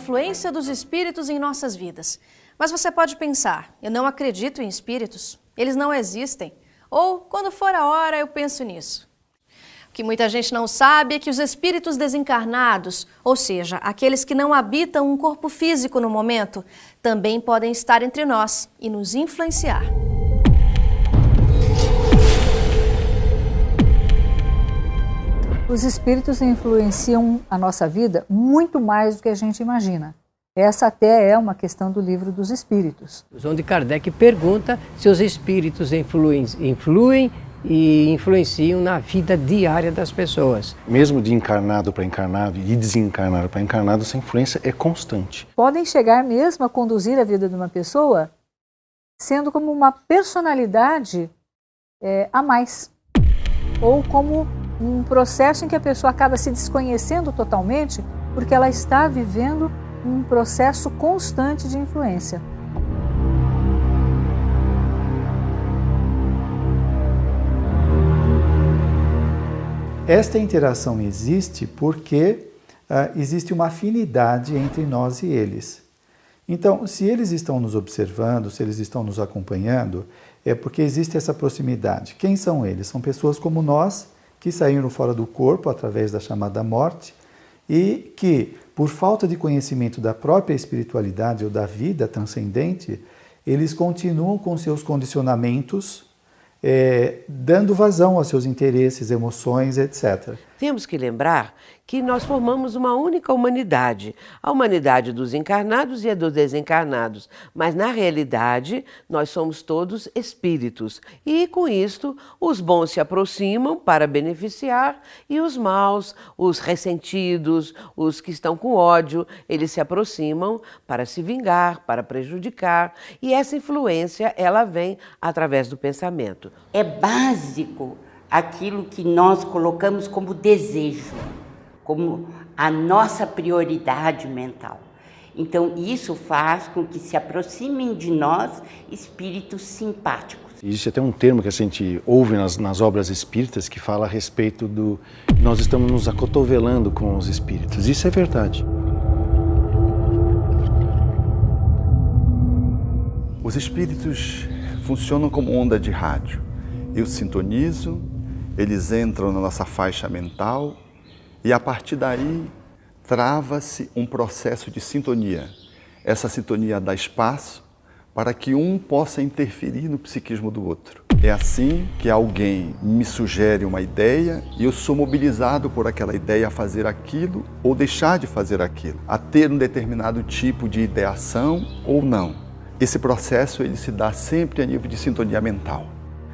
influência dos espíritos em nossas vidas. Mas você pode pensar, eu não acredito em espíritos, eles não existem. Ou, quando for a hora, eu penso nisso. O que muita gente não sabe é que os espíritos desencarnados, ou seja, aqueles que não habitam um corpo físico no momento, também podem estar entre nós e nos influenciar. Os espíritos influenciam a nossa vida muito mais do que a gente imagina. Essa até é uma questão do Livro dos Espíritos. Onde Kardec pergunta se os espíritos influem e influenciam na vida diária das pessoas. Mesmo de encarnado para encarnado e de desencarnado para encarnado, essa influência é constante. Podem chegar mesmo a conduzir a vida de uma pessoa sendo como uma personalidade a mais. Ou como um processo em que a pessoa acaba se desconhecendo totalmente porque ela está vivendo um processo constante de influência. Esta interação existe porque existe uma afinidade entre nós e eles. Então, se eles estão nos observando, se eles estão nos acompanhando, é porque existe essa proximidade. Quem são eles? São pessoas como nós, que saíram fora do corpo através da chamada morte e que, por falta de conhecimento da própria espiritualidade ou da vida transcendente, eles continuam com seus condicionamentos, dando vazão aos seus interesses, emoções, etc. Temos que lembrar que nós formamos uma única humanidade, a humanidade dos encarnados e a dos desencarnados, mas na realidade nós somos todos espíritos e com isto os bons se aproximam para beneficiar e os maus, os ressentidos, os que estão com ódio, eles se aproximam para se vingar, para prejudicar e essa influência ela vem através do pensamento. É básico aquilo que nós colocamos como desejo, como a nossa prioridade mental. Então, isso faz com que se aproximem de nós espíritos simpáticos. Existe até um termo que a gente ouve nas obras espíritas que fala a respeito do... Nós estamos nos acotovelando com os espíritos. Isso é verdade. Os espíritos funcionam como onda de rádio. Eu sintonizo, eles entram na nossa faixa mental e a partir daí trava-se um processo de sintonia. Essa sintonia dá espaço para que um possa interferir no psiquismo do outro. É assim que alguém me sugere uma ideia e eu sou mobilizado por aquela ideia a fazer aquilo ou deixar de fazer aquilo, a ter um determinado tipo de ideação ou não. Esse processo ele se dá sempre a nível de sintonia mental.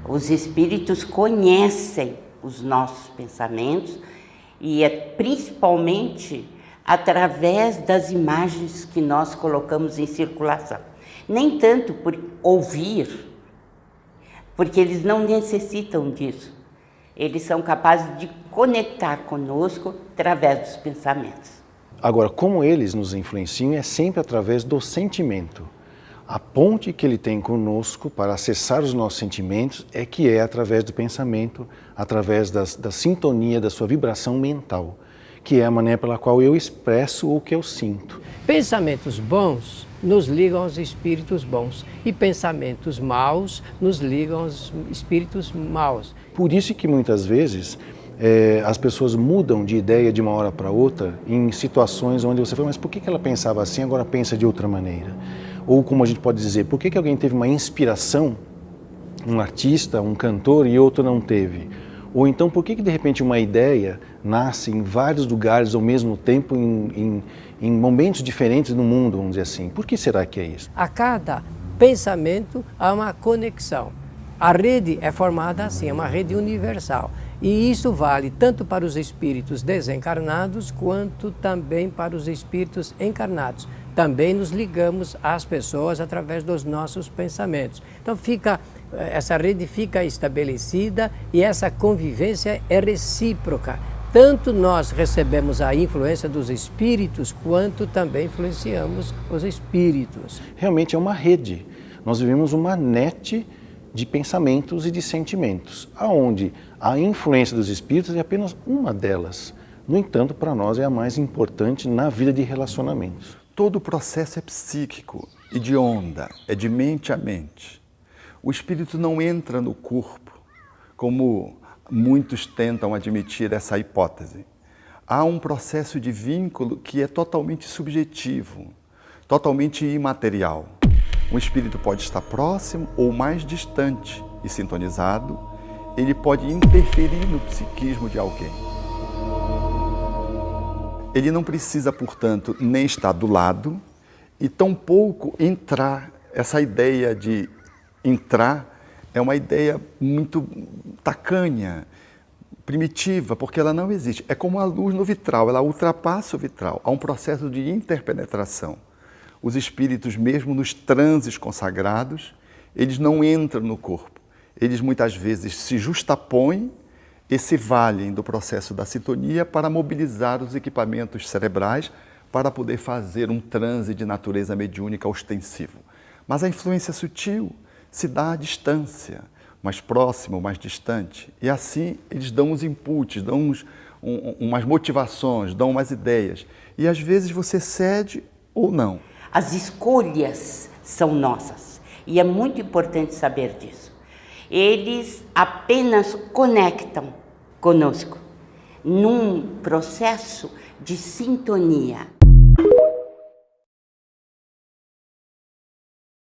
Os espíritos conhecem os nossos pensamentos e é principalmente através das imagens que nós colocamos em circulação. Nem tanto por ouvir, porque eles não necessitam disso. Eles são capazes de conectar conosco através dos pensamentos. Agora, como eles nos influenciam é sempre através do sentimento. A ponte que ele tem conosco para acessar os nossos sentimentos é que é através do pensamento, através da sintonia, da sua vibração mental, que é a maneira pela qual eu expresso o que eu sinto. Pensamentos bons nos ligam aos espíritos bons e pensamentos maus nos ligam aos espíritos maus. Por isso que muitas vezes as pessoas mudam de ideia de uma hora para outra em situações onde você fala, mas por que ela pensava assim, agora pensa de outra maneira? Ou como a gente pode dizer, por que alguém teve uma inspiração, um artista, um cantor e outro não teve? Ou então por que de repente uma ideia nasce em vários lugares ao mesmo tempo, em momentos diferentes no mundo, vamos dizer assim? Por que será que é isso? A cada pensamento há uma conexão. A rede é formada assim, é uma rede universal. E isso vale tanto para os espíritos desencarnados quanto também para os espíritos encarnados. Também nos ligamos às pessoas através dos nossos pensamentos. Então essa rede fica estabelecida e essa convivência é recíproca. Tanto nós recebemos a influência dos espíritos, quanto também influenciamos os espíritos. Realmente é uma rede. Nós vivemos uma net de pensamentos e de sentimentos, aonde a influência dos espíritos é apenas uma delas. No entanto, para nós é a mais importante na vida de relacionamentos. Todo o processo é psíquico e de onda, é de mente a mente. O espírito não entra no corpo, como muitos tentam admitir essa hipótese. Há um processo de vínculo que é totalmente subjetivo, totalmente imaterial. Um espírito pode estar próximo ou mais distante e sintonizado, ele pode interferir no psiquismo de alguém. Ele não precisa, portanto, nem estar do lado e tampouco entrar. Essa ideia de entrar é uma ideia muito tacanha, primitiva, porque ela não existe. É como a luz no vitral, ela ultrapassa o vitral. Há um processo de interpenetração. Os espíritos, mesmo nos transes consagrados, eles não entram no corpo. Eles muitas vezes se justapõem e se valem do processo da sintonia para mobilizar os equipamentos cerebrais para poder fazer um transe de natureza mediúnica ostensivo. Mas a influência sutil se dá à distância, mais próxima ou mais distante. E assim eles dão uns inputs, dão umas motivações, dão umas ideias. E às vezes você cede ou não. As escolhas são nossas e é muito importante saber disso. Eles apenas conectam conosco num processo de sintonia.